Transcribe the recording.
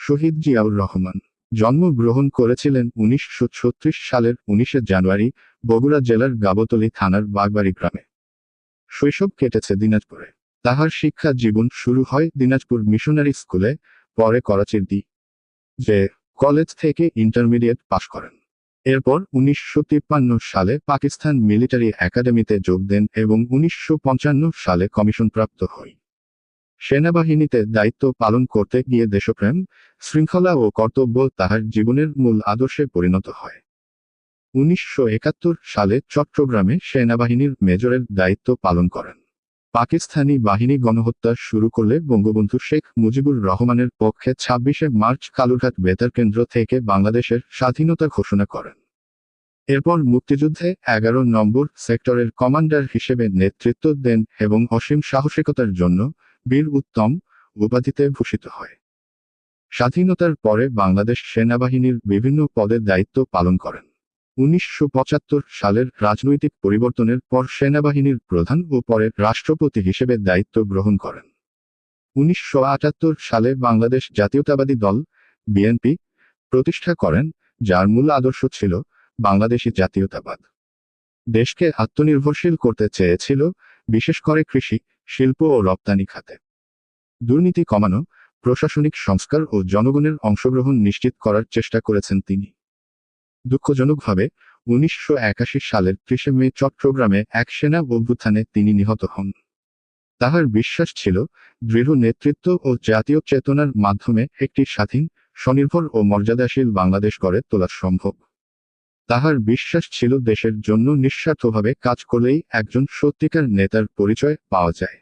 শহীদ জিয়াউর রহমান জন্মগ্রহণ করেছিলেন 1936 সালের 19 জানুয়ারি বগুড়া জেলার গাবতলী থানার বাগবাড়ি গ্রামে। শৈশব কেটেছে দিনাজপুরে। তাহার শিক্ষা জীবন শুরু হয় দিনাজপুর মিশনারি স্কুলে, পরে করাচির দি.জে. কলেজ থেকে ইন্টারমিডিয়েট পাশ করেন। এরপর 1953 সালে পাকিস্তান মিলিটারি একাডেমিতে যোগ দেন এবং 1955 সালে কমিশনপ্রাপ্ত হন। সেনাবাহিনীতে দায়িত্ব পালন করতে গিয়ে দেশপ্রেম, শৃঙ্খলা ও কর্তব্য তাহার জীবনের মূল আদর্শে পরিণত হয়। 1971 সালে চট্টগ্রামে সেনাবাহিনীর মেজরের দায়িত্ব পালন করেন। পাকিস্তানি বাহিনী গণহত্যা শুরু করলে বঙ্গবন্ধু শেখ মুজিবুর রহমানের পক্ষে 26 মার্চ কালুরঘাট বেতার কেন্দ্র থেকে বাংলাদেশের স্বাধীনতা ঘোষণা করেন। এরপর মুক্তিযুদ্ধে 11 নম্বর সেক্টরের কমান্ডার হিসেবে নেতৃত্ব দেন এবং অসীম সাহসিকতার জন্য বীর উত্তম উপাধিতে ভূষিত হয়। স্বাধীনতার পরে বাংলাদেশ সেনাবাহিনীর বিভিন্ন পদে দায়িত্ব পালন করেন। 1975 সালের রাজনৈতিক পরিবর্তনের পর সেনাবাহিনীর প্রধান ও পরে রাষ্ট্রপতি হিসেবে দায়িত্ব গ্রহণ করেন। 1978 সালে বাংলাদেশ জাতীয়তাবাদী দল বিএনপি প্রতিষ্ঠা করেন, যার মূল আদর্শ ছিল বাংলাদেশী জাতীয়তাবাদ। দেশকে আত্মনির্ভরশীল করতে চেয়েছিল, বিশেষ করে কৃষি, শিল্প ও রপ্তানি খাতে। দুর্নীতি কমানো, প্রশাসনিক সংস্কার ও জনগণের অংশগ্রহণ নিশ্চিত করার চেষ্টা করেছেন তিনি। দুঃখজনকভাবে 1981 সালের 30 মে চট্টগ্রামে এক সেনা অভ্যুত্থানে তিনি নিহত হন। তাহার বিশ্বাস ছিল, দৃঢ় নেতৃত্ব ও জাতীয় চেতনার মাধ্যমে একটি স্বাধীন, স্বনির্ভর ও মর্যাদাশীল বাংলাদেশ গড়ে তোলা সম্ভব। তাহার বিশ্বাস ছিল দেশের জন্য নিঃস্বার্থভাবে কাজ করলেই একজন সত্যিকার নেতার পরিচয় পাওয়া যায়।